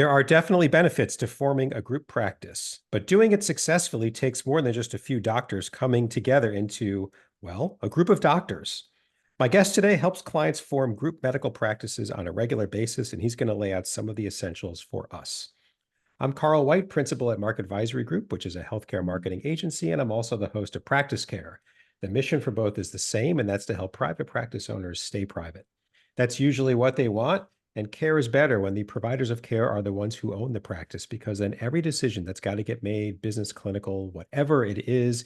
There are definitely benefits to forming a group practice, but doing it successfully takes more than just a few doctors coming together into, well, a group of doctors. My guest today helps clients form group medical practices on a regular basis, and he's going to lay out some of the essentials for us. I'm Carl White, principal at Market Advisory Group, which is a healthcare marketing agency, and I'm also the host of Practice Care. The mission for both is the same, and that's to help private practice owners stay private. That's usually what they want, and care is better when the providers of care are the ones who own the practice, because then every decision that's got to get made, business, clinical, whatever it is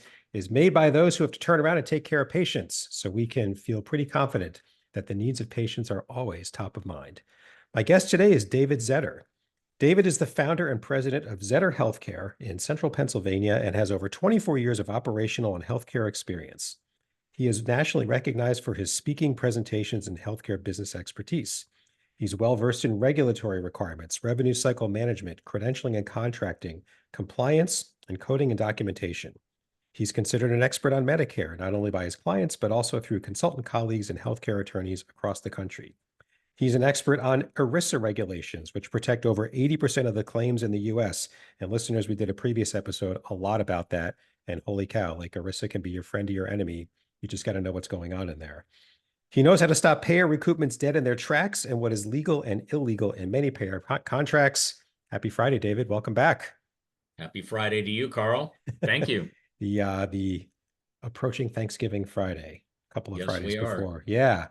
made by those who have to turn around and take care of patients. So we can feel pretty confident that the needs of patients are always top of mind. My guest today is David Zetter. David is the founder and president of Zetter HealthCare in central Pennsylvania and has over 24 years of operational and healthcare experience. He is nationally recognized for his speaking, presentations, and healthcare business expertise. He's well-versed in regulatory requirements, revenue cycle management, credentialing and contracting, compliance, and coding and documentation. He's considered an expert on Medicare, not only by his clients, but also through consultant colleagues and healthcare attorneys across the country. He's an expert on ERISA regulations, which protect over 80% of the claims in the US. And listeners, we did a previous episode a lot about that. And holy cow, like ERISA can be your friend or your enemy. You just got to know what's going on in there. He knows how to stop payor recoupments dead in their tracks and what is legal and illegal in many payor contracts. Happy Friday, David. Welcome back. Happy Friday to you, Carl. Thank you. The approaching Thanksgiving Friday, a couple of Fridays before. Yeah.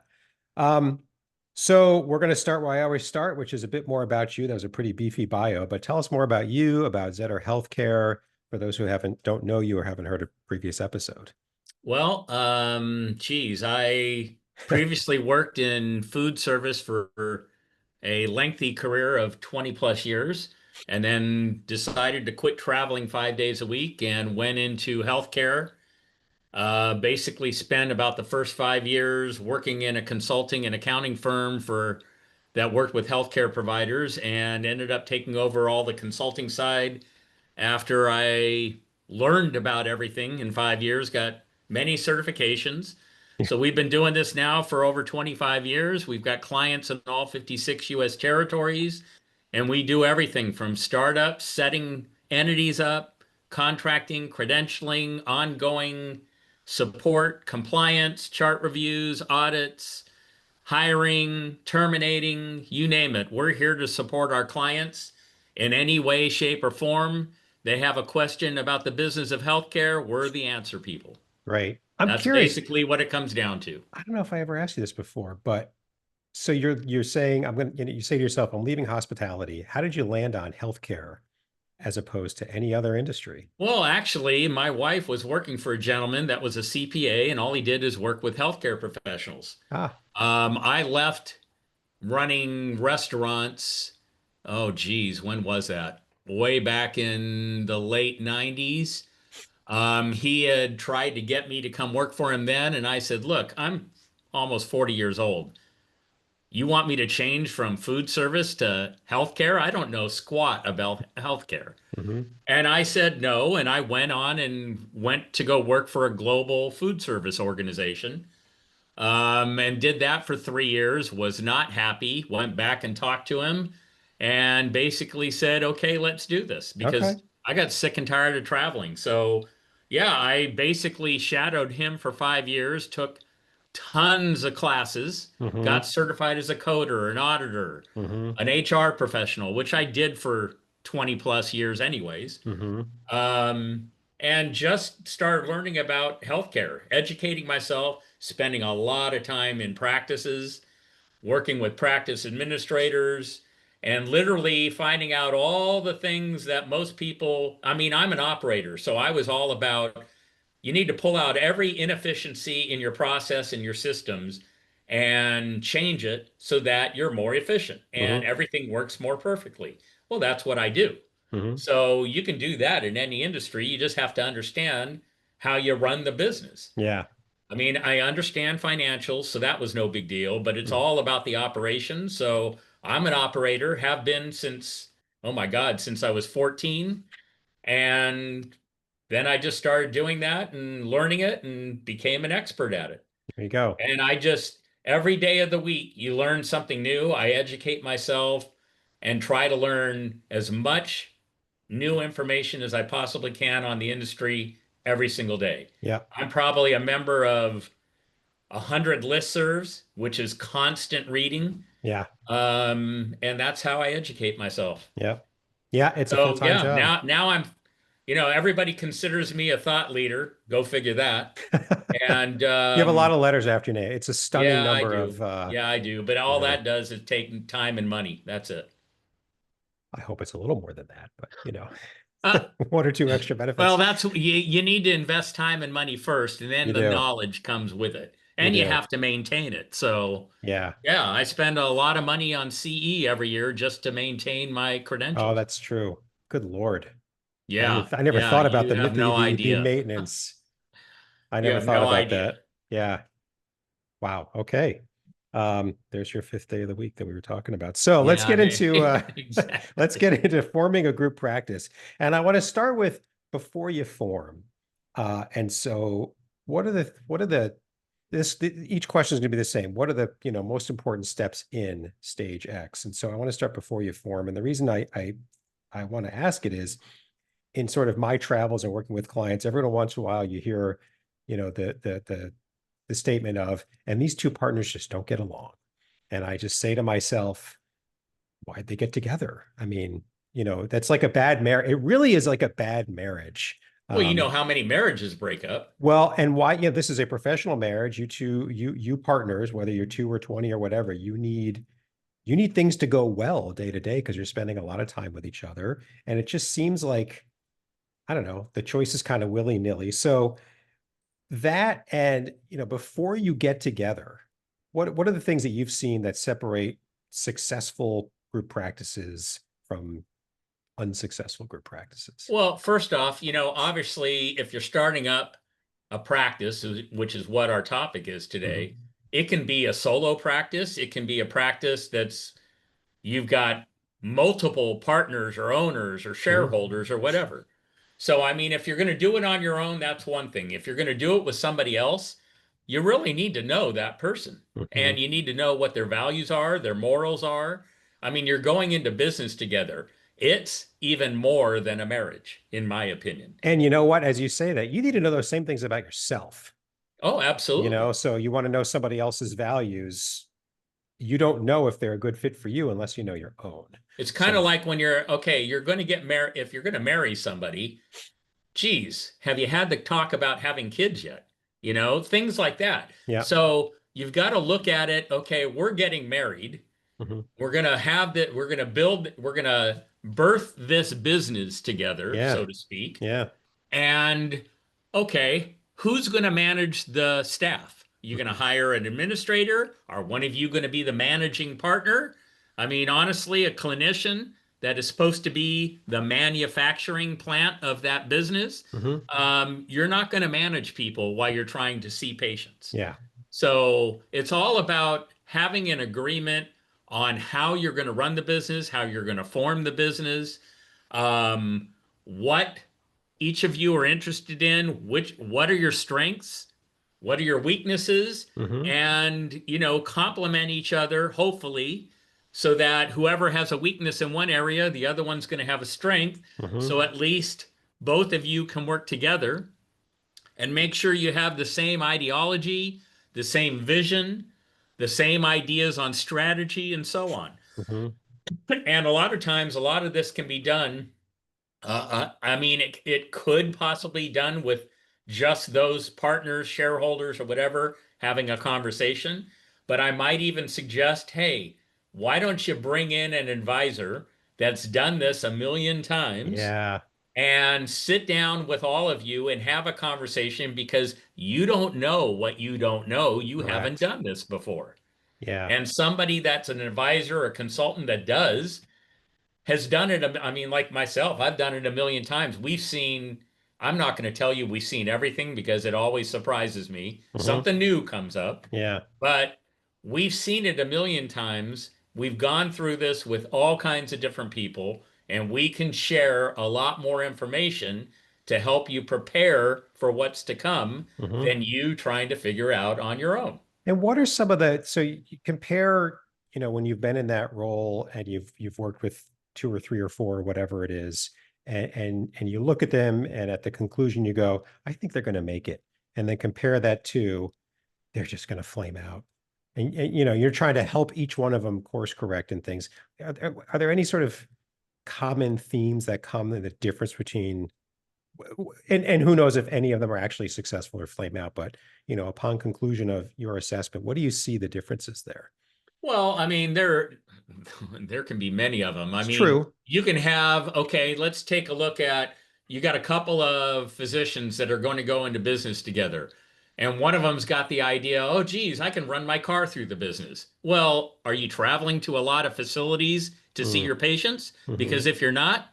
So we're going to start where I always start, which is a bit more about you. That was a pretty beefy bio, but tell us more about you, about Zetter HealthCare, for those who don't know you or haven't heard a previous episode. Well, I previously worked in food service for a lengthy career of 20 plus years, and then decided to quit traveling 5 days a week and went into healthcare. Basically spent about the first 5 years working in a consulting and accounting firm that worked with healthcare providers, and ended up taking over all the consulting side after I learned about everything in 5 years, got many certifications. So we've been doing this now for over 25 years. We've got clients in all 56 US territories, and we do everything from startups, setting entities up, contracting, credentialing, ongoing support, compliance, chart reviews, audits, hiring, terminating, you name it. We're here to support our clients in any way, shape, or form. They have a question about the business of healthcare, we're the answer people. Right. I'm That's curious. basically what it comes down to. I don't know if I ever asked you this before, but so you're saying you say to yourself, I'm leaving hospitality. How did you land on healthcare as opposed to any other industry? Well, actually, my wife was working for a gentleman that was a CPA, and all he did is work with healthcare professionals. Ah, I left running restaurants. Oh, geez, when was that? Way back in the late 90s. He had tried to get me to come work for him then, and I said, look, I'm almost 40 years old. You want me to change from food service to healthcare? I don't know squat about healthcare. mm-hmm. And I said no, and I went on and went to go work for a global food service organization. And did that for 3 years, was not happy, went back and talked to him, and basically said, okay, let's do this, because Okay. I got sick and tired of traveling. So, yeah, I basically shadowed him for 5 years, took tons of classes, Mm-hmm. got certified as a coder, an auditor, Mm-hmm. an HR professional, which I did for 20 plus years anyways. Mm-hmm. Um, and just started learning about healthcare, educating myself, spending a lot of time in practices, working with practice administrators, and literally finding out all the things that most people, I mean, I'm an operator, so I was all about you need to pull out every inefficiency in your process and your systems and change it so that you're more efficient and Mm-hmm. everything works more perfectly. Well, that's what I do. Mm-hmm. So you can do that in any industry. You just have to understand how you run the business. Yeah. I mean, I understand financials, so that was no big deal, but it's all about the operations. So I'm an operator, have been since, oh my God, since I was 14. And then I just started doing that and learning it and became an expert at it. There you go. And I just, every day of the week, you learn something new. I educate myself, and try to learn as much new information as I possibly can on the industry every single day. Yeah. I'm probably a member of 100 listservs, which is constant reading. Yeah. And that's how I educate myself. Yeah. Yeah. It's a So full-time yeah, job. now I'm, everybody considers me a thought leader. Go figure that. And You have a lot of letters after your name. It's a stunning yeah, I number of, do. Yeah, I do. But you all know, that does is take time and money. That's it. I hope it's a little more than that, but Uh, one or two extra well, benefits. you need to invest time and money first, and then You the do. knowledge comes with it. You And you do. have to maintain it. So Yeah. yeah, I spend a lot of money on CE every year just to maintain my Oh, credentials. that's true. Good Lord. Yeah, I never yeah, thought about you have no the idea. maintenance. I You never have thought no about idea. that. Yeah. Wow. Okay. There's your fifth day of the week that we were talking about. So let's Yeah, get into let's exactly. get into forming a group practice. And I want to start with before you form. And so what are the each question is going to be the same. What are the, most important steps in stage X? And so I want to start before you form. And the reason I want to ask it is in sort of my travels and working with clients, every once in a while you hear, the statement of, and these two partners just don't get along. And I just say to myself, why'd they get together? I mean, that's like a bad marriage. It really is like a bad marriage. Well, you Um, know how many marriages break up. well, and why, this is a professional marriage. You two, you partners, whether you're 2 or 20 or whatever, you need things to go well day to day because you're spending a lot of time with each other. And it just seems like, I don't know, the choice is kind of willy-nilly. So that, and before you get together, what are the things that you've seen that separate successful group practices from unsuccessful group practices? Well, first off, obviously, if you're starting up a practice, which is what our topic is Mhm. today, it can be a solo practice. It can be a practice that's you've got multiple partners or owners or Mhm. shareholders or whatever. So, I mean, if you're going to do it on your own, that's one thing. If you're going to do it with somebody else, you really need to know that person Mhm. and you need to know what their values are, their morals are. I mean, you're going into business together. It's even more than a marriage, in my opinion. And you know what? As you say that, you need to know those same things about yourself. Oh, absolutely. So you want to know somebody else's values. You don't know if they're a good fit for you unless you know your own. It's kind of So like when you're going to get married, if you're going to marry somebody, geez, have you had the talk about having kids yet? Things like that. yeah. So you've got to look at it. Okay, we're getting married. Mhm. We're going to have that. We're going to birth this business together, Yeah. so to speak. Yeah. And okay, who's going to manage the staff? You going to Mhm. hire an administrator? Are one of you going to be the managing partner? I mean, honestly, a clinician that is supposed to be the manufacturing plant of that business, Mhm. you're not going to manage people while you're trying to see patients. Yeah. So it's all about having an agreement on how you're going to run the business, how you're going to form the business, what each of you are interested in, what are your strengths, what are your weaknesses, Mhm. and complement each other, hopefully, so that whoever has a weakness in one area, the other one's going to have a strength. Mhm. So at least both of you can work together and make sure you have the same ideology, the same vision, the same ideas on strategy, and so on. Mhm. And a lot of times, a lot of this can be done. I mean, it could possibly done with just those partners, shareholders, or whatever having a conversation. But I might even suggest, hey, why don't you bring in an advisor that's done this a million times Yeah. and sit down with all of you and have a conversation because you don't know what you don't know. You haven't Correct. done this before. Yeah. And somebody that's an advisor or consultant that does has done it. I mean, like myself, I've done it a million times. I'm not going to tell you we've seen everything because it always surprises me. Mhm. Something new comes up, Yeah. but we've seen it a million times. We've gone through this with all kinds of different people, and we can share a lot more information to help you prepare for what's to come Mhm. than you trying to figure out on your own. And what are some of the, so you compare, when you've been in that role and you've worked with two or three or four, or whatever it is, and you look at them and at the conclusion you go, I think they're going to make it. And then compare that to they're just going to flame out. And you're trying to help each one of them course correct and things. Are there any sort of common themes that come in the difference between and who knows if any of them are actually successful or flame out, but upon conclusion of your assessment, what do you see the differences there? Well, I mean, there can be many of them. I It's mean, true. you can have, okay, let's take a look at, you got a couple of physicians that are going to go into business together. And one of them's got the idea, oh, geez, I can run my car through the business. Well, are you traveling to a lot of facilities to see Mm, your patients? mm-hmm, Because if you're not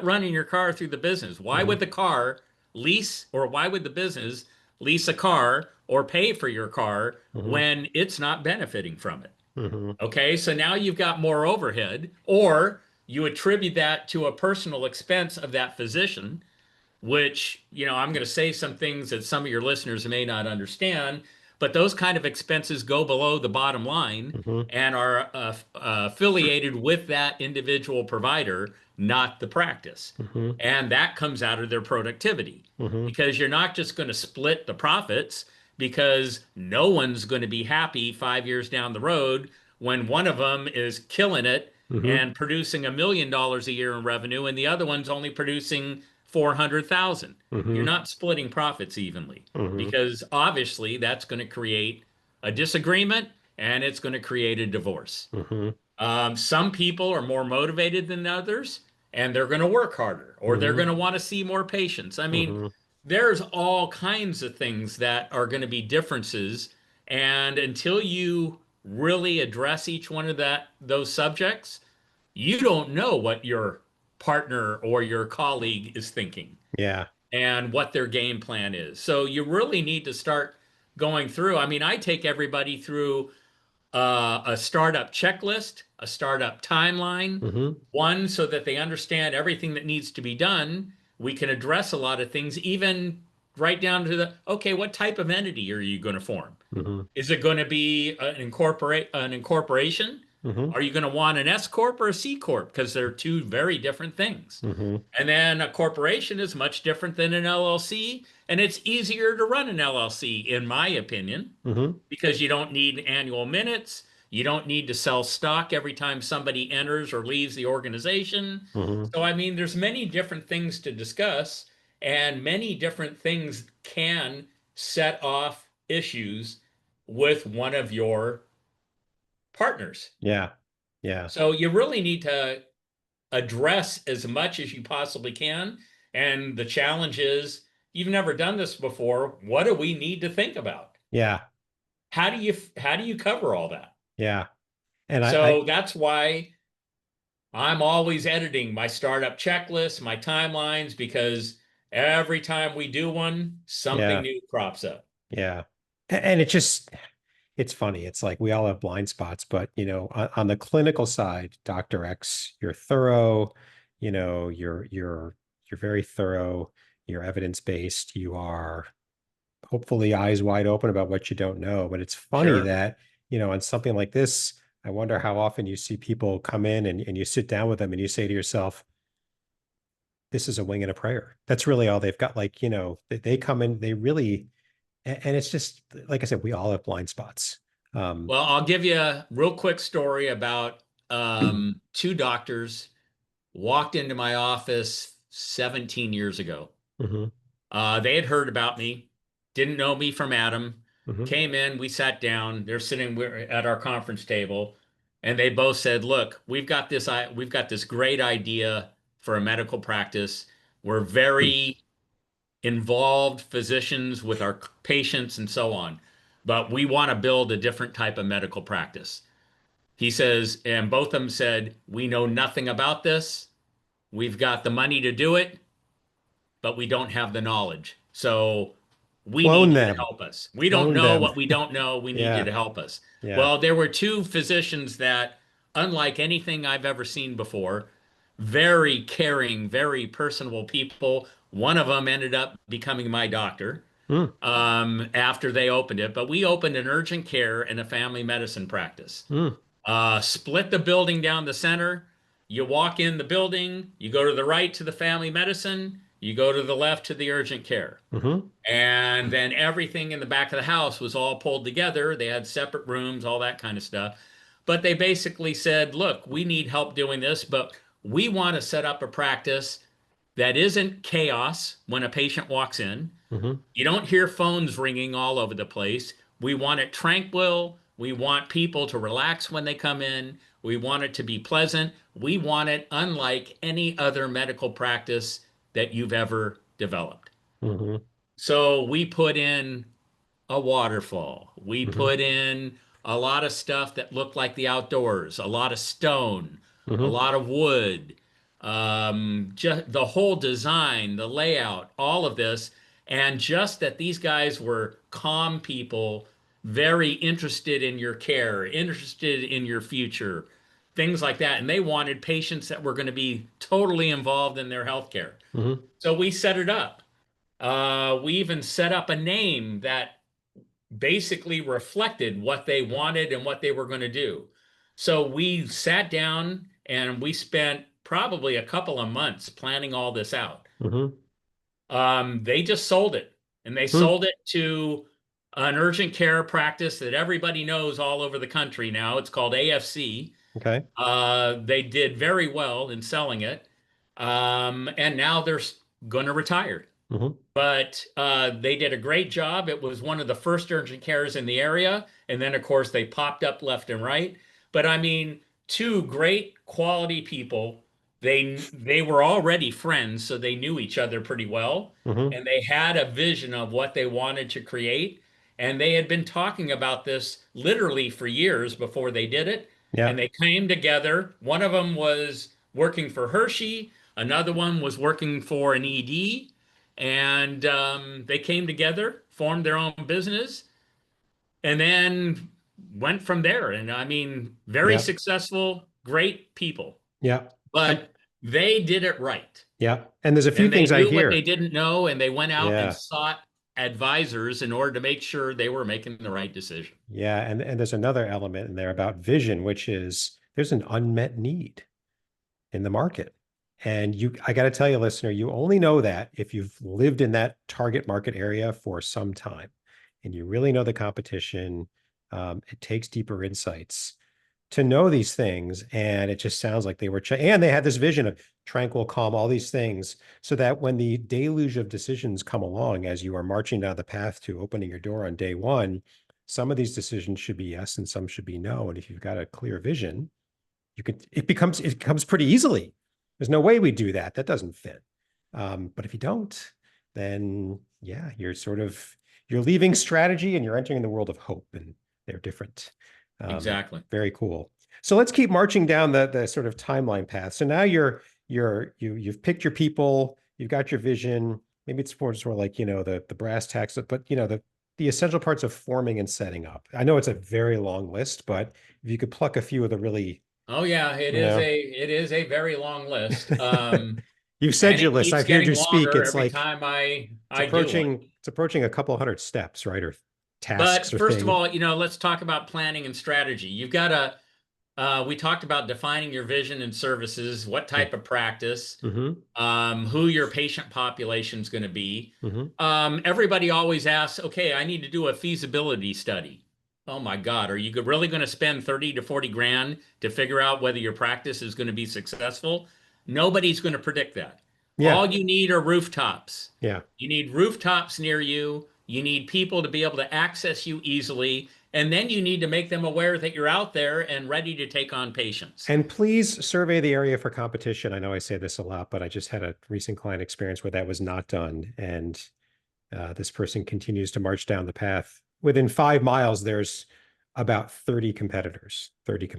running your car through the business. Why mm-hmm, would the car lease, or why would the business lease a car or pay for your car mm-hmm, when it's not benefiting from it? mm-hmm, Okay, so now you've got more overhead, or you attribute that to a personal expense of that physician, which, I'm going to say some things that some of your listeners may not understand, but those kind of expenses go below the bottom line mm-hmm, and are affiliated with that individual provider, not the practice. mm-hmm, And that comes out of their productivity mm-hmm, because you're not just going to split the profits because no one's going to be happy 5 years down the road when one of them is killing it mm-hmm, and producing $1 million a year in revenue and the other one's only producing 400,000. You're mm-hmm, not splitting profits evenly mm-hmm, because obviously that's going to create a disagreement and it's going to create a divorce. mm-hmm, Some people are more motivated than others, and they're going to work harder, or they're mm-hmm, going to want to see more patients. I mean, mm-hmm. there's all kinds of things that are going to be differences, and until you really address each one of those subjects, you don't know what your partner or your colleague is thinking Yeah. and what their game plan is. So you really need to start going through. I mean, I take everybody through a startup checklist, a startup timeline, Mm-hmm, one, so that they understand everything that needs to be done. We can address a lot of things, even right down to okay, what type of entity are you going to form? mm-hmm, Is it going to be an incorporation? mm-hmm, Are you going to want an S corp or a C corp? Because they're two very different things. mm-hmm, And then a corporation is much different than an LLC, and it's easier to run an LLC, in my opinion, mm-hmm, because you don't need annual minutes. You don't need to sell stock every time somebody enters or leaves the organization. mm-hmm. So, I mean, there's many different things to discuss, and many different things can set off issues with one of your partners. Yeah. Yeah. So, you really need to address as much as you possibly can. And the challenge is, you've never done this before. What do we need to think about? Yeah. How do you cover all that? Yeah. And I So that's why I'm always editing my startup checklist, my timelines, because every time we do one, something yeah. new crops up. Yeah. And it's funny. It's like we all have blind spots, but on the clinical side, Dr. X, you're thorough, you're very thorough, you're evidence-based, you are hopefully eyes wide open about what you don't know. But it's funny Sure. that, on something like this, I wonder how often you see people come in and you sit down with them and you say to yourself, this is a wing and a prayer. That's really all they've got. Like, they come in, they really, and it's just, like I said, we all have blind spots. Um, Well, I'll give you a real quick story about two doctors walked into my office 17 years ago. mhm, They had heard about me, didn't know me from Adam, mhm, came in, we sat down, they're sitting at our conference table, and they both said, "Look, we've got this great idea for a medical practice. We're very involved physicians with our patients and so on, but we want to build a different type of medical practice." He says, and both of them said, "We know nothing about this. We've got the money to do it, but we don't have the knowledge. So we clone need you to them, help us. We don't clone know them. what we don't know. We need you Yeah. to help us." Yeah. Well, there were two physicians that, unlike anything I've ever seen before, very caring, very personable people. One of them ended up becoming my doctor Mm, after they opened it, but we opened an urgent care and a family medicine practice. mm, Split the building down the center. You walk in the building, you go to the right to the family medicine, you go to the left to the urgent care. Mm-hmm. And then everything in the back of the house was all pulled together. They had separate rooms, all that kind of stuff. But they basically said, look, we need help doing this, but we want to set up a practice that isn't chaos when a patient walks in. Mm-hmm. You don't hear phones ringing all over the place. We want it tranquil. We want people to relax when they come in. We want it to be pleasant. We want it unlike any other medical practice that you've ever developed. Mm-hmm. So we put in a waterfall. We Mm-hmm. put in a lot of stuff that looked like the outdoors, a lot of stone, a Mm-hmm. lot of wood, just the whole design, the layout, all of this. And just that these guys were calm people, very interested in your care, interested in your future, things like that. And they wanted patients that were going to be totally involved in their healthcare. Mm-hmm. So we set it up. We even set up a name that basically reflected what they wanted and what they were going to do. So we sat down and we spent probably a couple of months planning all this out. Mm-hmm. They just sold it, and they Hmm. sold it to an urgent care practice that everybody knows all over the country now. It's called AFC. Okay. They did very well in selling it, and now they're going to retire. Mm-hmm. But they did a great job. It was one of the first urgent cares in the area. And then, of course, they popped up left and right. But I mean, two great quality people. They were already friends, so they knew each other pretty well. Mm-hmm. And they had a vision of what they wanted to create. And they had been talking about this literally for years before they did it. Yeah. And they came together. One of them was working for Hershey, another one was working for an ED, and they came together, formed their own business, and then went from there. And I mean, very Yeah. successful, great people, Yeah. And but they did it right. yeah. And there's a few And they things I knew what they hear. didn't know, and they went out and Yeah. sought advisors in order to make sure they were making the right decision. Yeah. And there's another element in there about vision, which is there's an unmet need in the market. And I got to tell you, listener, you only know that if you've lived in that target market area for some time and you really know the competition. It takes deeper insights to know these things. And it just sounds like they were, and they had this vision of tranquil, calm, all these things, so that when the deluge of decisions come along as you are marching down the path to opening your door on day one, some of these decisions should be yes and some should be no. And if you've got a clear vision, it comes pretty easily. There's no way we do that. That doesn't fit. But if you don't, then yeah, you're leaving strategy and you're entering the world of hope, and they're different. Exactly. Very cool. So let's keep marching down the sort of timeline path. So now you've picked your people, you've got your vision. Maybe it's more sort of like, the brass tacks, but the essential parts of forming and setting up. I know it's a very long list, but if you could pluck a few of the really, Oh yeah, you know, it is a very long list. you've said And your it list. keeps I've heard getting you speak. longer It's every like time I do one. it's approaching a couple hundred steps, right? Or tasks But or first of things. all, let's talk about planning and strategy. You've got to, we talked about defining your vision and services, what type of practice, Mm-hmm. who your patient population is going to be. Mm-hmm. Everybody always asks, okay, I need to do a feasibility study. Oh my God, are you really going to spend 30 to 40 grand to figure out whether your practice is going to be successful? Nobody's going to predict that. Yeah. All you need are rooftops. Yeah. You need rooftops near you. You need people to be able to access you easily. And then you need to make them aware that you're out there and ready to take on patients. And please survey the area for competition. I know I say this a lot, but I just had a recent client experience where that was not done. And this person continues to march down the path. Within 5 miles, there's about 30 competitor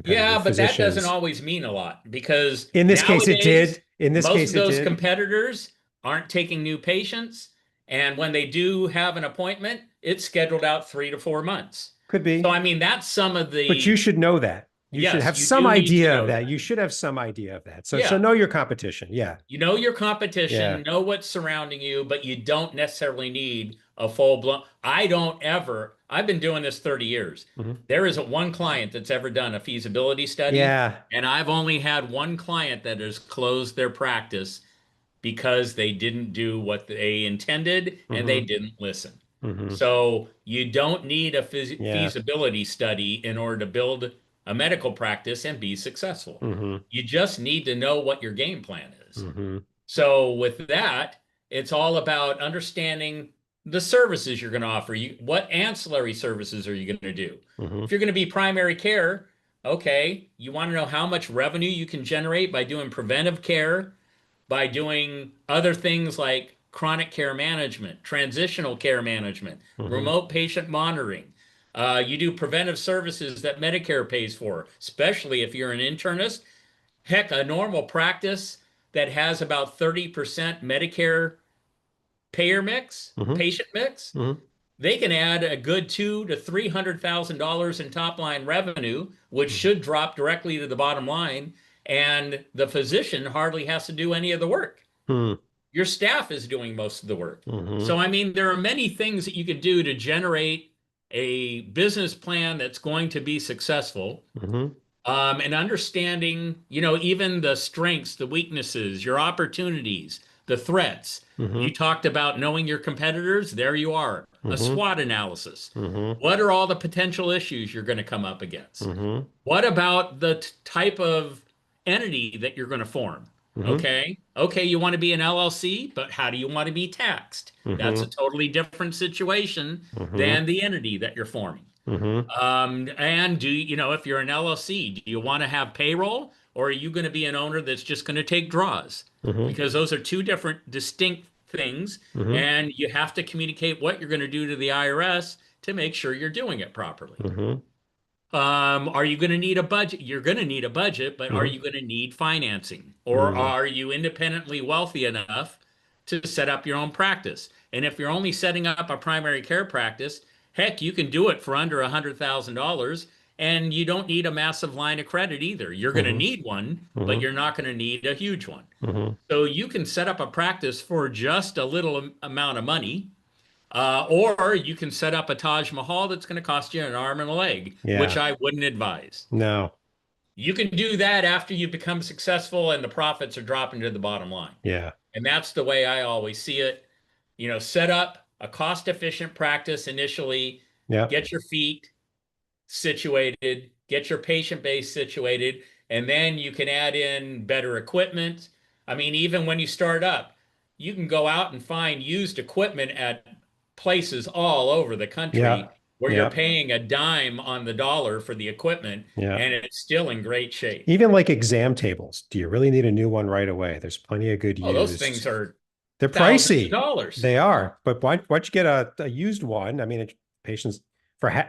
Yeah, but that doesn't physicians. always mean a lot because In this case, it nowadays, did. In this most of case, it those did. competitors aren't taking new patients. And when they do have an appointment, it's scheduled out 3 to 4 months. Could So, be. I mean, that's some of But you the, should know that. You should yes, have you some do need to idea of know that. that. You should have some idea of that. So Yeah. know your competition. Yeah. You know your Yeah. competition, know what's surrounding you, but you don't necessarily need a full blown. I don't ever, I've been doing this 30 years. Hmm. There isn't one client that's ever done a feasibility study, Yeah. and I've only had one client that has closed their practice because they didn't do what they intended and they Hmm. didn't listen. Hmm. So you don't need a Yeah. feasibility study in order to build a medical practice and be successful. Hmm. You just need to know what your game plan is. Hmm. So with that, it's all about understanding the services you're going to offer. What ancillary services are you going to do? Hmm. If you're going to be primary care, okay, you want to know how much revenue you can generate by doing preventive care, by doing other things like chronic care management, transitional care management, Hmm. remote patient monitoring. You do preventive services that Medicare pays for, especially if you're an internist. Heck, a normal practice that has about 30% Medicare payer mix, Hmm. patient mix, Hmm. they can add a good $200,000 to $300,000 in top line revenue, which should drop directly to the bottom line, and the physician hardly has to do any of the work. Hmm. Your staff is doing most of the work. Hmm. So, I mean, there are many things that you could do to generate a business plan that's going to be successful. Hmm. And understanding, even the strengths, the weaknesses, your opportunities, the threats. Hmm. You talked about knowing your competitors. There you are, a Hmm. SWOT analysis. Hmm. What are all the potential issues you're going to come up against? Hmm. What about the type of entity that you're going to form? Hmm. Okay. Okay, you want to be an LLC, but how do you want to be taxed? That's a Hmm. totally different situation Hmm. than the entity that you're forming. Hmm. And if you're an LLC, do you want to have payroll or are you going to be an owner that's just going to take draws? Hmm. Because those are two different distinct things, Hmm. and you have to communicate what you're going to do to the IRS to make sure you're doing it properly. Hmm. Are you going to need a budget? You're going to need a budget, but are Hmm. you going to need financing? Or Hmm. are you independently wealthy enough to set up your own practice? And if you're only setting up a primary care practice, heck, you can do it for under $100,000 and you don't need a massive line of credit either. You're going to Hmm. need one, but Hmm. you're not going to need a huge one. Hmm. So you can set up a practice for just a little amount of money, or you can set up a Taj Mahal that's going to cost you an arm and a leg, which Yeah. I wouldn't advise. No. You can do that after you become successful and the profits are dropping to the bottom line. Yeah. And that's the way I always see it. Set up a cost efficient practice initially, Yeah. get your feet situated, get your patient base situated, and then you can add in better equipment. I mean, even when you start up, you can go out and find used equipment at places all over the Yeah. country where you're Yeah. paying a dime on the dollar for the equipment Yeah. and it's still in great shape. Even like exam tables. Do you really need a new one right away? There's plenty of good Oh, those used. things are They're thousands of pricey. dollars. They are. But why'd you get a used one? I mean, patients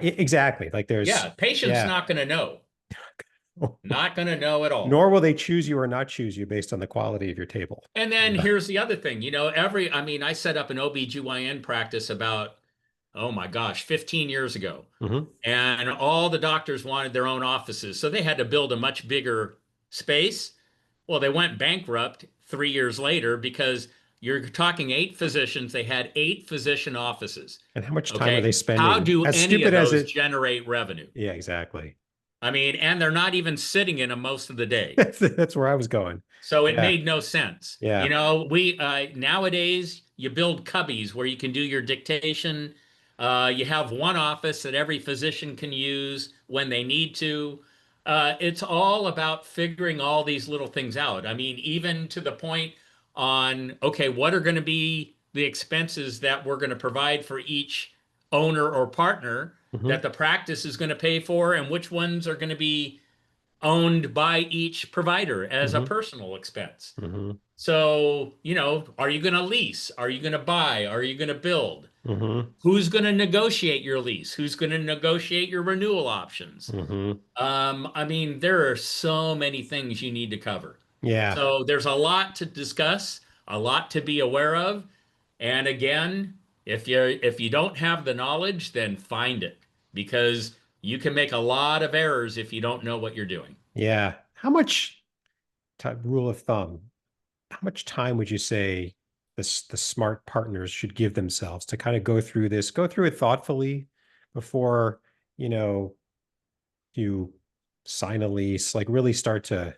exactly. Like Yeah, patient's yeah. not going to know. Not going to know at all. Nor will they choose you or not choose you based on the quality of your table. And then Yeah. here's the other thing, I mean, I set up an OBGYN practice about, oh my gosh, 15 years ago. Hmm. And all the doctors wanted their own offices. So they had to build a much bigger space. Well, they went bankrupt 3 years later because you're talking eight physicians. They had eight physician offices. And how much time are they Okay. How spending? do As any stupid of as those it. generate revenue? Yeah, exactly. I mean, and they're not even sitting in them most of the day. That's where I was going. So it Yeah. made no sense. Yeah. We nowadays you build cubbies where you can do your dictation. You have one office that every physician can use when they need to. It's all about figuring all these little things out. I mean, even to the point on, okay, what are going to be the expenses that we're going to provide for each owner or partner Hmm. that the practice is going to pay for, and which ones are going to be owned by each provider as a Hmm. personal expense. Hmm. So, are you going to lease? Are you going to buy? Are you going to build? Hmm. Who's going to negotiate your lease? Who's going to negotiate your renewal options? Hmm. I mean, there are so many things you need to cover. Yeah. So there's a lot to discuss, a lot to be aware of. And again, if you don't have the knowledge, then find it because you can make a lot of errors if you don't know what you're doing. Yeah. How much rule of thumb? How much time would you say the smart partners should give themselves to kind of go through this, go through it thoughtfully, before, you know, you sign a lease, like really start to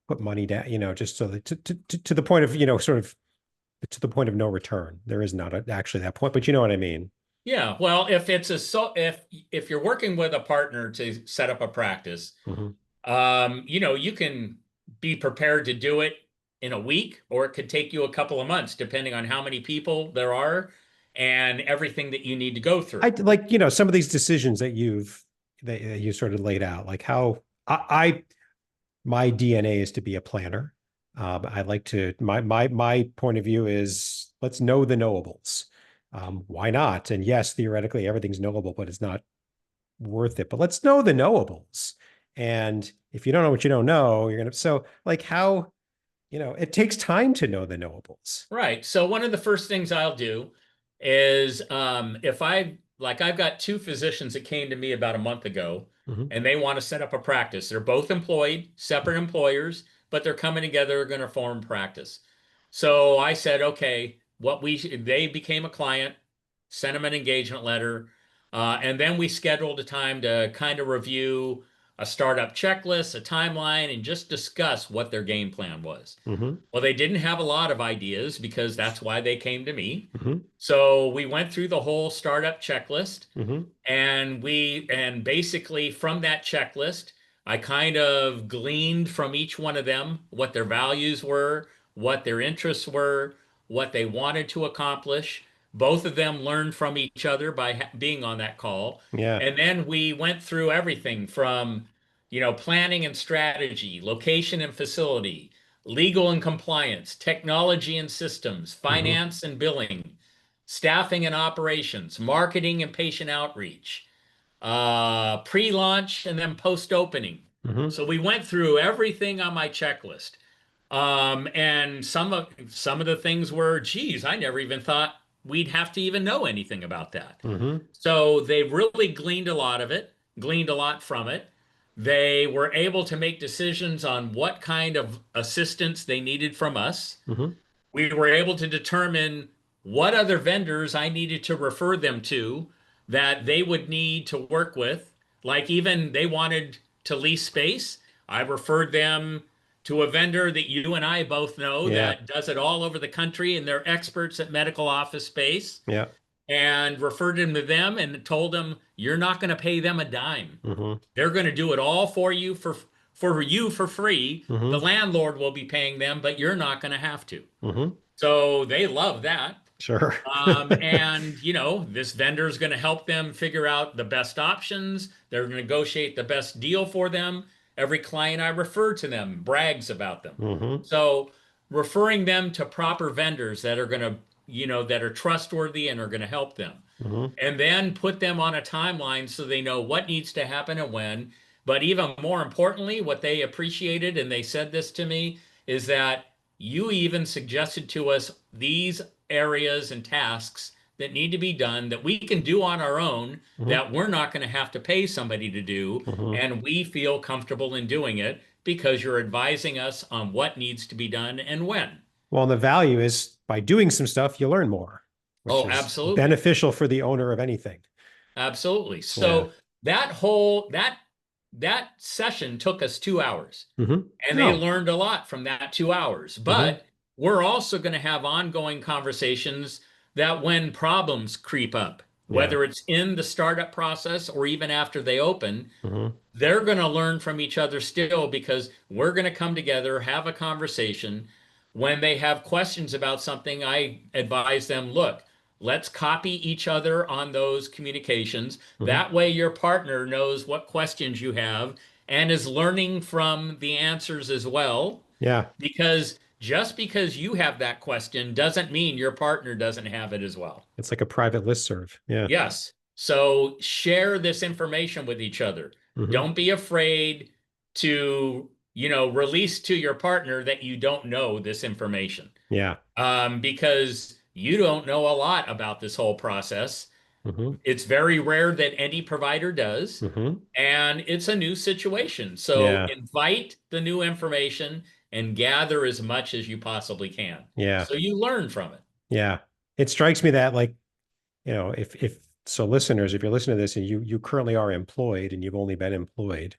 put money down, just so that to the point of, sort of to the point of no return. There is not actually that point, but you know what I mean? Yeah, well, if you're working with a partner to set up a practice, Hmm. you can be prepared to do it in a week, or it could take you a couple of months, depending on how many people there are and everything that you need to go I through. like, some of these decisions that you sort of laid out, like how my DNA is to be a planner. I like to my point of view is let's know the knowables. Why not? And yes, theoretically everything's knowable, but it's not worth it. But let's know the knowables. And if you don't know what you don't know, you're gonna so like how it takes time to know the knowables. Right. So one of the first things I'll do is if I've got two physicians that came to me about a month ago Hmm. and they want to set up a practice. They're both employed, separate employers, but they're coming together, going to form practice. So I said, okay, they became a client, sent them an engagement letter, and then we scheduled a time to kind of review a startup checklist, a timeline, and just discuss what their game plan was. Hmm. Well, they didn't have a lot of ideas because that's why they came to me. Hmm. So we went through the whole startup checklist Hmm. and basically from that checklist, I kind of gleaned from each one of them what their values were, what their interests were, what they wanted to accomplish. Both of them learned from each other by being on that call. Yeah. And then we went through everything from, planning and strategy, location and facility, legal and compliance, technology and systems, Hmm. finance and billing, staffing and operations, marketing and patient outreach, pre-launch and then post-opening. Hmm. So we went through everything on my checklist. And some of the things were, geez, I never even thought we'd have to even know anything about that. Hmm. So they really gleaned a lot from it. They were able to make decisions on what kind of assistance they needed from us. Hmm. We were able to determine what other vendors I needed to refer them to that they would need to work with. Like even they wanted to lease space. I referred them to a vendor that you and I both know Yeah. that does it all over the country and they're experts at medical office space, Yeah. and referred him to them and told them you're not going to pay them a dime. Hmm. They're going to do it all for you for free. The Hmm. landlord will be paying them, but you're not going to have to. Hmm. So they love that. Sure. And this vendor is going to help them figure out the best options. They're going to negotiate the best deal for them. Every client I refer to them brags about them. Hmm. So referring them to proper vendors that are going to, that are trustworthy and are going to help them, Hmm. and then put them on a timeline so they know what needs to happen and when. But even more importantly, what they appreciated, and they said this to me, is that you even suggested to us these areas and tasks that need to be done that we can do on our own, Hmm. that we're not going to have to pay somebody to do, Hmm. and we feel comfortable in doing it because you're advising us on what needs to be done and when. Well, the value is by doing some stuff, you learn more, which Oh, is absolutely. beneficial for the owner of anything. Absolutely. Yeah. So that session took us 2 hours, Hmm. and they Oh. learned a lot from that 2 hours. Hmm. But we're also going to have ongoing conversations that when problems creep up, Yeah. whether it's in the startup process or even after they open, Hmm. they're going to learn from each other still because we're going to come together, have a conversation. When they have questions about something, I advise them, look, let's copy each other on those communications. Hmm. That way, your partner knows what questions you have and is learning from the answers as well. Yeah. Because just because you have that question doesn't mean your partner doesn't have it as well. It's like a private listserv. Yeah. Yes. So share this information with each other. Hmm. Don't be afraid to, release to your partner that you don't know this information, Yeah. because you don't know a lot about this whole process. Hmm. It's very rare that any provider does, Hmm. and it's a new situation. So Yeah. invite the new information and gather as much as you possibly can Yeah. so you learn from it. Yeah. It strikes me that like, if So listeners, if you're listening to this and you currently are employed and you've only been employed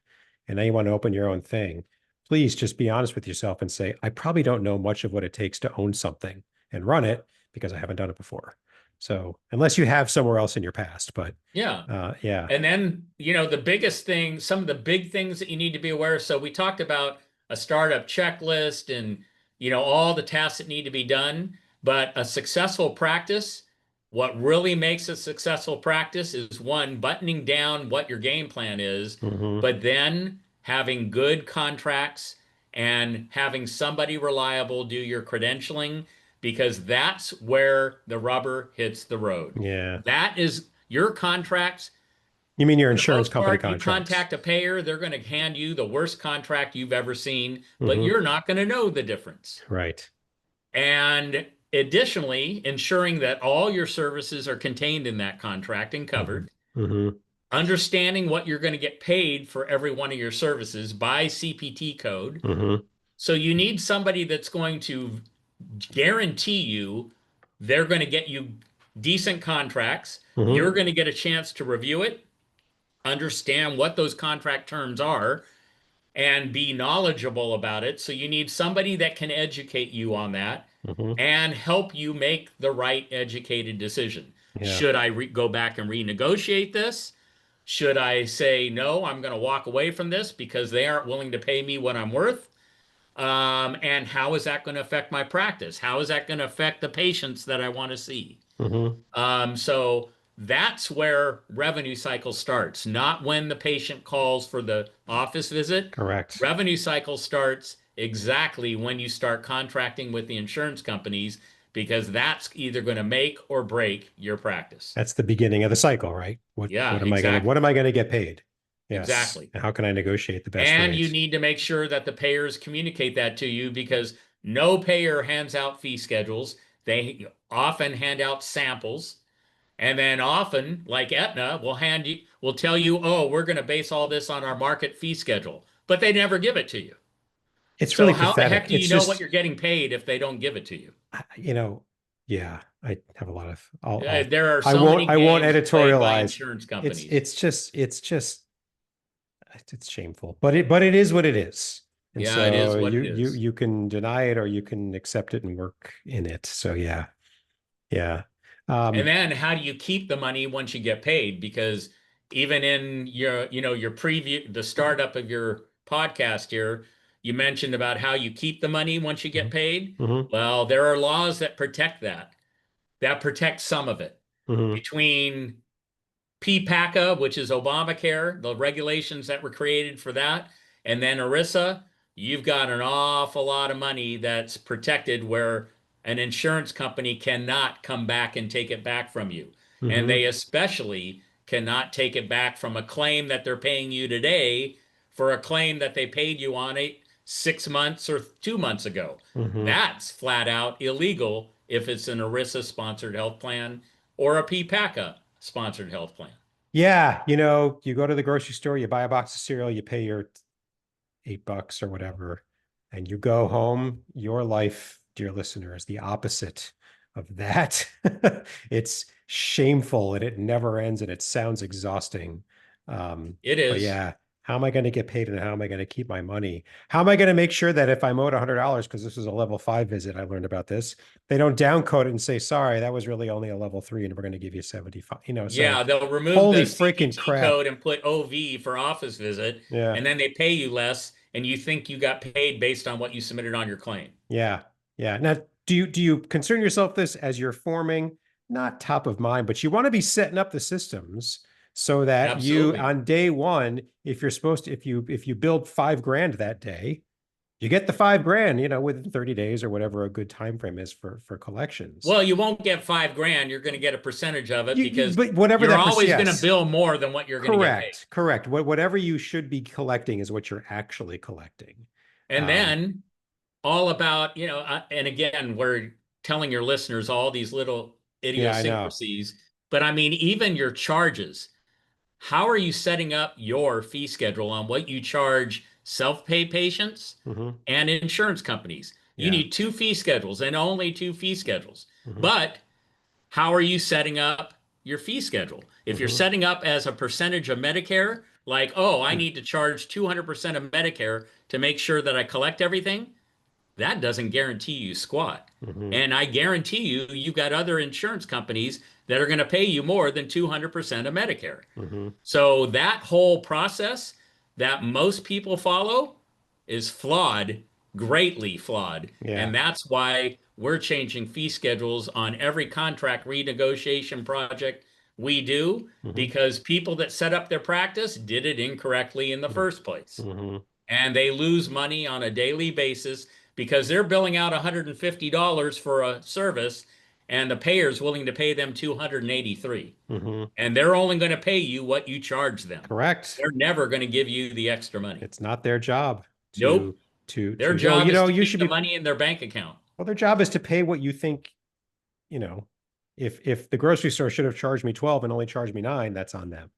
and now you want to open your own thing, please just be honest with yourself and say, I probably don't know much of what it takes to own something and run it because I haven't done it before. So unless you have somewhere else in your past, but Yeah. yeah. And then, the biggest thing, some of the big things that you need to be aware of. So we talked about a startup checklist and, all the tasks that need to be done. But a successful practice, what really makes a successful practice is one, buttoning down what your game plan is, Hmm. but then having good contracts and having somebody reliable do your credentialing, because that's where the rubber hits the road. Yeah. That is your contracts. You mean your For the insurance most company part, you contracts? contact a payer, they're going to hand you the worst contract you've ever seen, but Hmm. you're not going to know the difference. Right. And additionally, ensuring that all your services are contained in that contract and Hmm. covered, Hmm. understanding what you're going to get paid for every one of your services by CPT code. Hmm. So you need somebody that's going to guarantee you they're going to get you decent contracts. Hmm. You're going to get a chance to review it, understand what those contract terms are, and be knowledgeable about it. So you need somebody that can educate you on that Hmm. and help you make the right educated decision. Yeah. Should I go back and renegotiate this? Should I say, no, I'm going to walk away from this because they aren't willing to pay me what I'm worth? And how is that going to affect my practice? How is that going to affect the patients that I want to see? Hmm. So that's where revenue cycle starts, not when the patient calls for the office visit. Correct. Revenue cycle starts exactly when you start contracting with the insurance companies, because that's either going to make or break your practice. That's the beginning of the cycle, right? Yeah, What am exactly. I going to get paid? Yes. Exactly. And how can I negotiate the best And you rates? need to make sure that the payers communicate that to you, because no payer hands out fee schedules. They often hand out samples. And then often, like Aetna, will tell you, oh, we're going to base all this on our market fee schedule, but they never give it to you. It's So really how the heck pathetic. do you It's know what just, you're getting paid if they don't give it to you? you know, yeah, I have a lot of, There are so many I won't games played by editorialize. insurance It's, companies. it's just, it's just, it's shameful, but it is what it is. And Yeah, it is so what it you, is. you can deny it or you can accept it and work in it. So yeah, yeah. And Um, then how do you keep the money once you get paid? Because even in your preview, the startup of your podcast here, you mentioned about how you keep the money once you get mhm, paid. mhm, Well, there are laws that protect that protect some of it. mhm, Between PPACA, which is Obamacare, the regulations that were created for that, and then ERISA, you've got an awful lot of money that's protected where an insurance company cannot come back and take it back from you. And mhm, they especially cannot take it back from a claim that they're paying you today for a claim that they paid you on it 6 months or 2 months ago. mhm. That's flat out illegal if it's an ERISA sponsored health plan or a PPACA sponsored health plan. Yeah, you go to the grocery store, you buy a box of cereal, you pay your $8 or whatever, and you go home. Your life, dear listener, is the opposite of that. It's shameful and it never ends and it sounds exhausting. It But is. yeah, how am I going to get paid and how am I going to keep my money? How am I going to make sure that if I'm owed $100, because this was a level 5 visit, I learned about this, they don't down code it and say, sorry, that was really only a level 3 and we're going to give you 75, so Yeah, they'll remove holy the freaking CPT crap. code and put OV for office visit, Yeah. and then they pay you less, and you think you got paid based on what you submitted on your claim. Yeah. Yeah. Now, do you concern yourself this as you're forming, not top of mind, but you want to be setting up the systems so that you Absolutely. on day one, if you're supposed to, if you build 5 grand that day, you get the 5 grand, within 30 days or whatever a good time frame is for collections. Well, you won't get 5 grand. You're going to get a percentage of it because But whatever you're that always going to yes, bill more than what you're going to get paid. correct. Whatever you should be collecting is what you're actually collecting. And Um, then all about, and again, we're telling your listeners all these little yeah, I know. idiosyncrasies, but I mean, even your charges. How are you setting up your fee schedule on what you charge self-pay patients Hmm. and insurance companies? You Yeah. need two fee schedules and only two fee schedules. Hmm. But how are you setting up your fee schedule. If you're Hmm. setting up as a percentage of Medicare, like, oh, I need to charge 200% of Medicare to make sure that I collect everything, that doesn't guarantee you squat. Hmm. And I guarantee you, you've got other insurance companies that are going to pay you more than 200% of Medicare. Hmm. So that whole process that most people follow is flawed, greatly flawed. Yeah. And that's why we're changing fee schedules on every contract renegotiation project we do, Hmm. because people that set up their practice did it incorrectly in the first place. Hmm. And they lose money on a daily basis because they're billing out $150 for a service and the payer's willing to pay them 283. Hmm. And they're only going to pay you what you charge them. Correct. They're never going to give you the extra money. It's not their job Nope. Their oh, job is to you keep should the be, money in their bank account. well, their job is to pay what you think, you know, if the grocery store should have charged me 12 and only charged me 9, that's on them.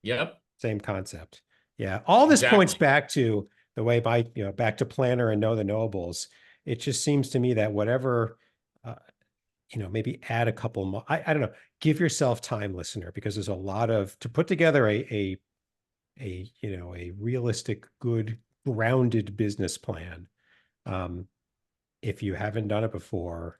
Yep, Same concept. Yeah. All this points exactly. back to the way my, back to planner and know the knowables. It just seems to me that whatever, uh, maybe add a couple more, I don't know, give yourself time, listener, because there's a lot to put together a realistic, good, grounded business plan. Um, if you haven't done it before,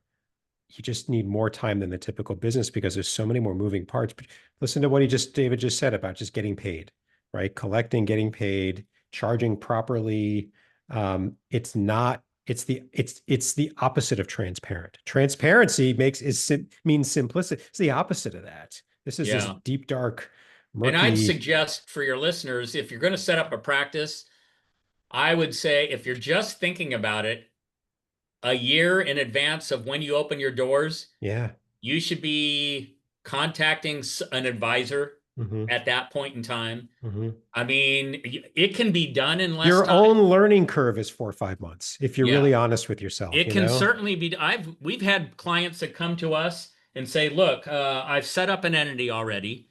you just need more time than the typical business because there's so many more moving parts. But listen to what David just said about just getting paid, right? Collecting, getting paid, charging properly. It's not, it's the opposite of transparent. Transparency means simplicity. It's the opposite of that. This is this Yeah. deep, dark, And I'd murky. suggest for your listeners, if you're going to set up a practice, I would say if you're just thinking about it a year in advance of when you open your doors, Yeah. you should be contacting an advisor Hmm. at that point in time. Hmm. I mean, it can be done in less Your time. own learning curve is 4 or 5 months if you're Yeah. really honest with yourself, It can certainly be. We've had clients that come to us and say, "Look, I've set up an entity already.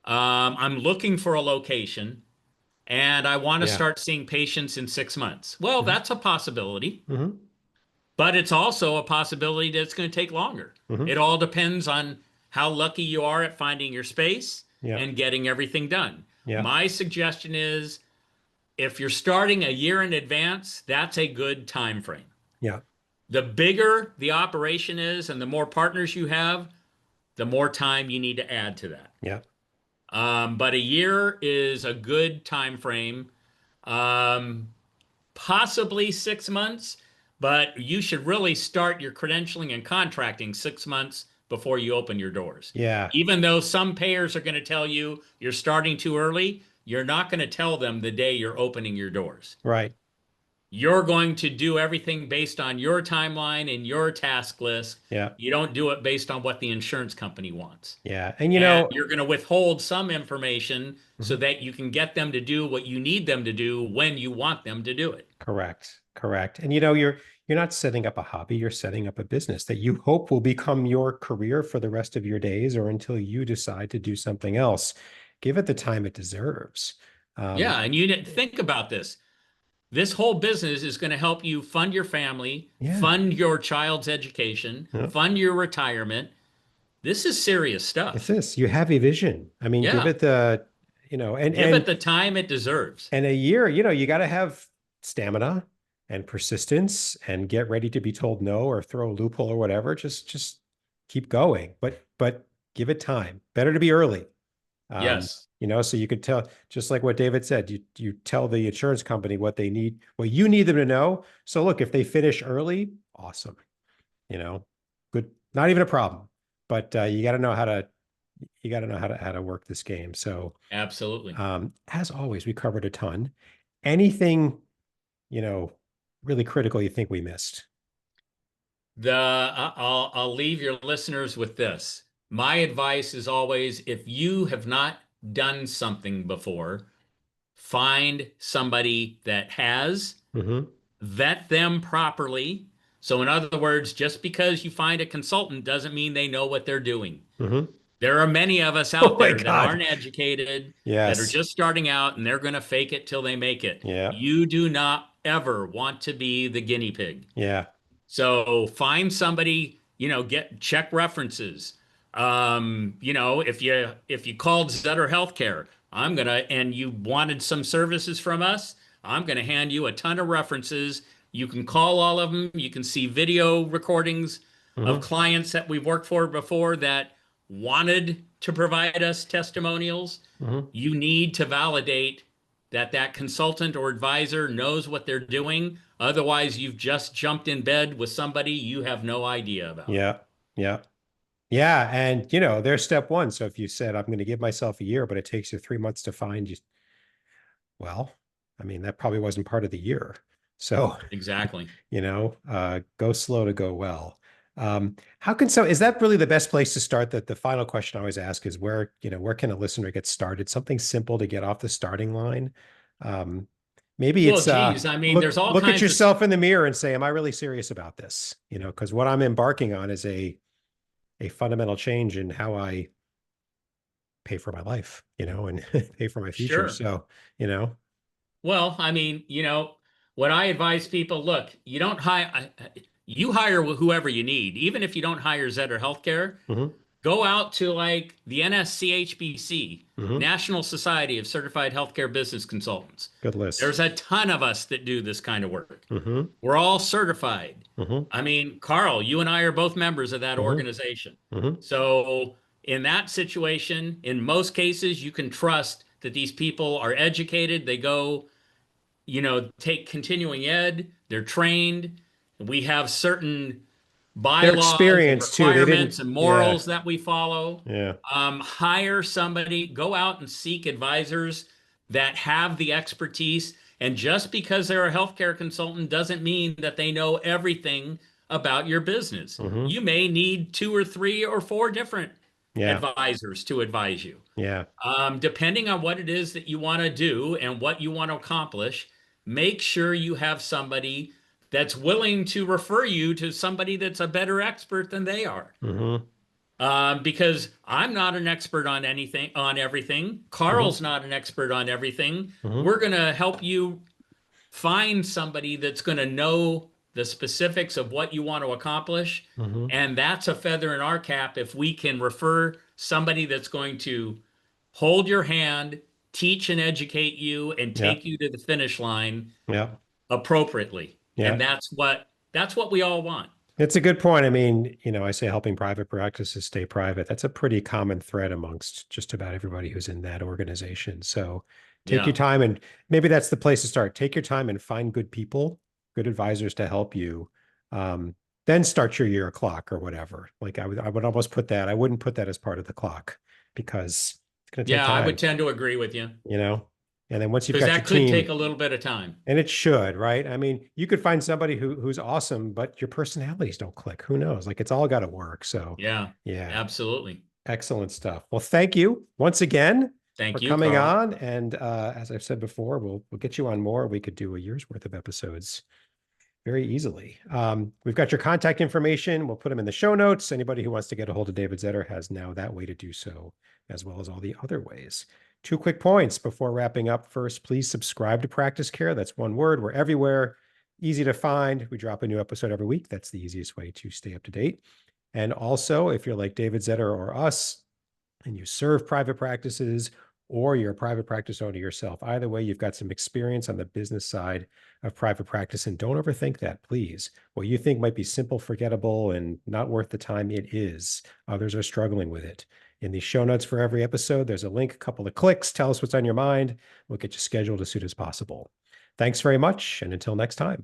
I'm looking for a location, and I want to Yeah. start seeing patients in 6 months." Well, Hmm. that's a possibility, Hmm. but it's also a possibility that it's going to take longer. Hmm. It all depends on how lucky you are at finding your space Yeah. and getting everything done. Yeah. My suggestion is, if you're starting a year in advance, that's a good time frame. Yeah. The bigger the operation is and the more partners you have, the more time you need to add to that. Yeah. But a year is a good time frame. Um, Possibly 6 months, but you should really start your credentialing and contracting 6 months before you open your doors. Yeah. Even though some payers are going to tell you you're starting too early, you're not going to tell them the day you're opening your doors. Right. You're going to do everything based on your timeline and your task list. Yeah. You don't do it based on what the insurance company wants. Yeah. And And you're going to withhold some information so mhm. that you can get them to do what you need them to do when you want them to do it. Correct. Correct. And you're not setting up a hobby, you're setting up a business that you hope will become your career for the rest of your days or until you decide to do something else. Give it the time it deserves. Yeah, Um, and you didn't think about this. This whole business is going to help you fund your family, yeah. fund your child's education, Yeah. fund your retirement. This is serious It's stuff. this. You have a vision. I mean, give Yeah, it the, give it the time it deserves. and a year, you got to have stamina and persistence and get ready to be told no or throw a loophole or whatever. Just keep going, but give it time. Better to be early. Yes. So you could tell, just like what David said, you tell the insurance company what they need, what you need them to know. So look, if they finish early, awesome. You know, good, not even a problem. But you got to know how to work this game. So Absolutely. as always, we covered a ton. Anything, you know, really critical you think we missed? I'll leave your listeners with this. My advice is always, if you have not done something before, find somebody that has, Mm-hmm. vet them properly. So in other words, just because you find a consultant doesn't mean they know what they're doing. Mm-hmm. There are many of us Oh out my there that God. aren't educated, that are Yes. just starting out, and they're going to fake it till they make it. Yeah. You do not ever want to be the guinea pig. Yeah. So find somebody, check references, If you called Zetter HealthCare, and you wanted some services from us, I'm gonna hand you a ton of references. You can call all of them. You can see video recordings of Hmm. clients that we've worked for before that wanted to provide us testimonials. Hmm. You need to validate that that consultant or advisor knows what they're doing. Otherwise, you've just jumped in bed with somebody you have no idea about. Yeah. Yeah. Yeah. And, there's step one. So if you said, I'm going to give myself a year, but it takes you 3 months to find you, well, I mean, that probably wasn't part of the year. So, Exactly. go slow to go well. Is that really the best place to start? That the final question I always ask is where can a listener get started? Something simple to get off the starting line. Um, maybe Well, it's geez, I mean, there's all look at kinds of, yourself in the mirror and say, am I really serious about this? Because what I'm embarking on is a fundamental change in how I pay for my life, and pay for my future. sure. So, you know, Well, I mean, what I advise people, look, you hire whoever you need. Even if you don't hire Zetter Healthcare, mhm, go out to like the NSCHBC, mhm, National Society of Certified Healthcare Business Consultants. good list. There's a ton of us that do this kind of work. Mhm, We're all certified. mhm, I mean, Carl, you and I are both members of that mhm, organization. mhm. So, in that situation, in most cases, you can trust that these people are educated. They go, take continuing ed, they're trained. We have certain Their bylaws and experience too. They requirements didn't, and yeah, morals that we follow. yeah. Hire somebody, go out and seek advisors that have the expertise. And just because they're a healthcare consultant doesn't mean that they know everything about your business. Mhm, You may need two or three or four different yeah, advisors to advise you. yeah. Depending on what it is that you want to do and what you want to accomplish, make sure you have somebody that's willing to refer you to somebody that's a better expert than they are. Mhm, Because I'm not an expert on anything, on everything. mhm, Carl's not an expert on everything. mhm, We're going to help you find somebody that's going to know the specifics of what you want to accomplish. mhm. And that's a feather in our cap if we can refer somebody that's going to hold your hand, teach and educate you, and Yeah, take you to the finish line yeah, appropriately. And yeah. that's what we all want. It's a good point. I mean, I say helping private practices stay private. That's a pretty common thread amongst just about everybody who's in that organization. So take your Yeah. time, and maybe that's the place to start. Take your time and find good people, good advisors to help you. Um, then start your year clock or whatever. Like I would almost put that, I wouldn't put that as part of the clock because it's going to take Yeah, I would time, tend to agree with you you know? And then once you've because got your that could take team, a little bit of time. and it should, right? I mean, you could find somebody who's awesome, but your personalities don't click. Who knows? Like it's all got to work. So, Yeah, yeah, absolutely. excellent stuff. Well, thank you once again for Thank you, coming Carl. on. And as I've said before, we'll get you on more. We could do a year's worth of episodes very easily. We've got your contact information. We'll put them in the show notes. Anybody who wants to get a hold of David Zetter has now that way to do so, as well as all the other ways. Two quick points before wrapping up. First, please subscribe to Practice Care. That's one word. We're everywhere. Easy to find. We drop a new episode every week. That's the easiest way to stay up to date. And also, if you're like David Zetter or us, and you serve private practices, or you're a private practice owner yourself, either way, you've got some experience on the business side of private practice. And don't overthink that, please. What you think might be simple, forgettable, and not worth the time, it is. Others are struggling with it. In the show notes for every episode, there's a link, a couple of clicks. Tell us what's on your mind. We'll get you scheduled as soon as possible. Thanks very much. And until next time.